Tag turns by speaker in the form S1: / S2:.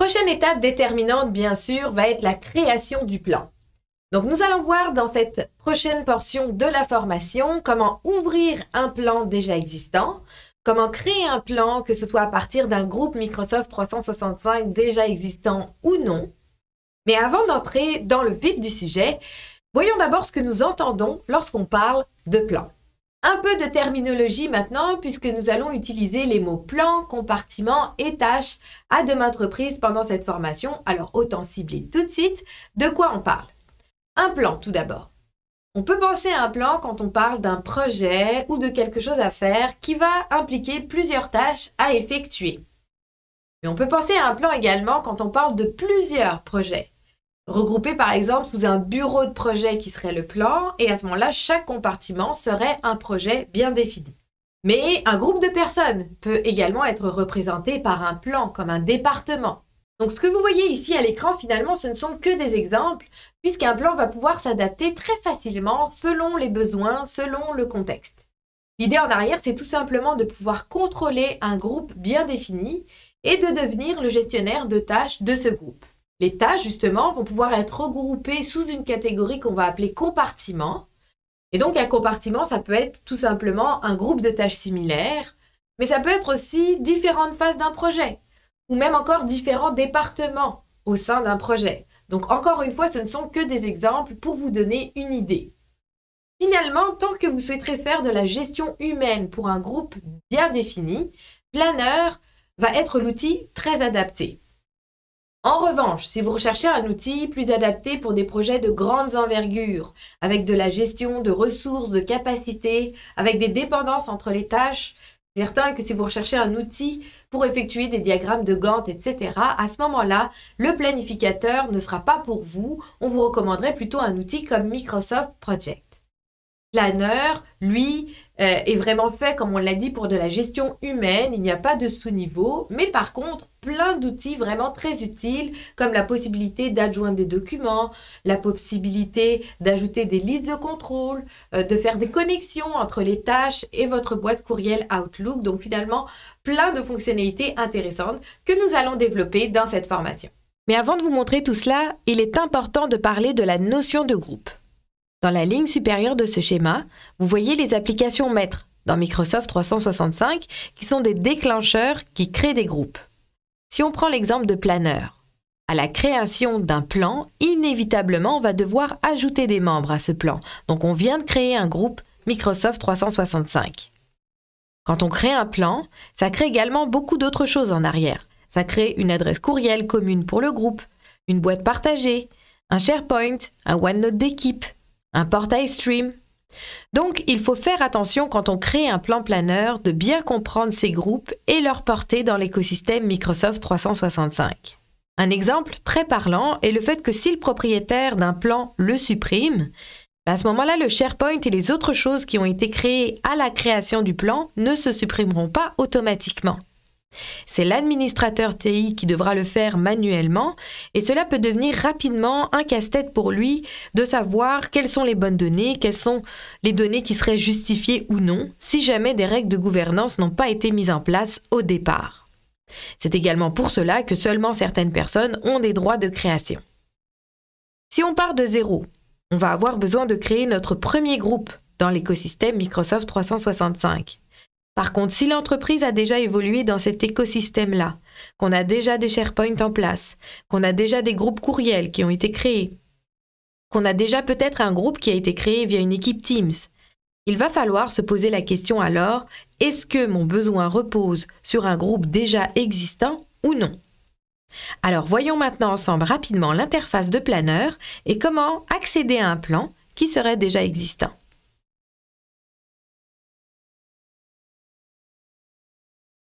S1: Prochaine étape déterminante, bien sûr, va être la création du plan. Donc, nous allons voir dans cette prochaine portion de la formation comment ouvrir un plan déjà existant, comment créer un plan, que ce soit à partir d'un groupe Microsoft 365 déjà existant ou non. Mais avant d'entrer dans le vif du sujet, voyons d'abord ce que nous entendons lorsqu'on parle de plan. Un peu de terminologie maintenant, puisque nous allons utiliser les mots plan, compartiment et tâches à de maintes reprises pendant cette formation. Alors, autant cibler tout de suite de quoi on parle. Un plan, tout d'abord. On peut penser à un plan quand on parle d'un projet ou de quelque chose à faire qui va impliquer plusieurs tâches à effectuer. Mais on peut penser à un plan également quand on parle de plusieurs projets, regroupés par exemple sous un bureau de projet qui serait le plan, et à ce moment-là, chaque compartiment serait un projet bien défini. Mais un groupe de personnes peut également être représenté par un plan, comme un département. Donc, ce que vous voyez ici à l'écran, finalement, ce ne sont que des exemples, puisqu'un plan va pouvoir s'adapter très facilement selon les besoins, selon le contexte. L'idée en arrière, c'est tout simplement de pouvoir contrôler un groupe bien défini et de devenir le gestionnaire de tâches de ce groupe. Les tâches, justement, vont pouvoir être regroupées sous une catégorie qu'on va appeler compartiment. Et donc, un compartiment, ça peut être tout simplement un groupe de tâches similaires, mais ça peut être aussi différentes phases d'un projet, ou même encore différents départements au sein d'un projet. Donc, encore une fois, ce ne sont que des exemples pour vous donner une idée. Finalement, tant que vous souhaiterez faire de la gestion humaine pour un groupe bien défini, Planner va être l'outil très adapté. En revanche, si vous recherchez un outil plus adapté pour des projets de grandes envergures, avec de la gestion de ressources, de capacités, avec des dépendances entre les tâches, certain que si vous recherchez un outil pour effectuer des diagrammes de Gantt, etc., à ce moment-là, le planificateur ne sera pas pour vous. On vous recommanderait plutôt un outil comme Microsoft Project. Planner, lui, est vraiment fait, comme on l'a dit, pour de la gestion humaine. Il n'y a pas de sous-niveau, mais par contre, plein d'outils vraiment très utiles, comme la possibilité d'adjoindre des documents, la possibilité d'ajouter des listes de contrôle, de faire des connexions entre les tâches et votre boîte courriel Outlook. Donc finalement, plein de fonctionnalités intéressantes que nous allons développer dans cette formation. Mais avant de vous montrer tout cela, il est important de parler de la notion de groupe. Dans la ligne supérieure de ce schéma, vous voyez les applications maîtres dans Microsoft 365 qui sont des déclencheurs qui créent des groupes. Si on prend l'exemple de Planner, à la création d'un plan, inévitablement, on va devoir ajouter des membres à ce plan. Donc, on vient de créer un groupe Microsoft 365. Quand on crée un plan, ça crée également beaucoup d'autres choses en arrière. Ça crée une adresse courriel commune pour le groupe, une boîte partagée, un SharePoint, un OneNote d'équipe, un portail Stream. Donc, il faut faire attention quand on crée un plan Planner de bien comprendre ces groupes et leur portée dans l'écosystème Microsoft 365. Un exemple très parlant est le fait que si le propriétaire d'un plan le supprime, à ce moment-là, le SharePoint et les autres choses qui ont été créées à la création du plan ne se supprimeront pas automatiquement. C'est l'administrateur TI qui devra le faire manuellement et cela peut devenir rapidement un casse-tête pour lui de savoir quelles sont les bonnes données, quelles sont les données qui seraient justifiées ou non si jamais des règles de gouvernance n'ont pas été mises en place au départ. C'est également pour cela que seulement certaines personnes ont des droits de création. Si on part de zéro, on va avoir besoin de créer notre premier groupe dans l'écosystème Microsoft 365. Par contre, si l'entreprise a déjà évolué dans cet écosystème-là, qu'on a déjà des SharePoint en place, qu'on a déjà des groupes courriels qui ont été créés, qu'on a déjà peut-être un groupe qui a été créé via une équipe Teams, il va falloir se poser la question alors, est-ce que mon besoin repose sur un groupe déjà existant ou non? Alors voyons maintenant ensemble rapidement l'interface de Planner et comment accéder à un plan qui serait déjà existant.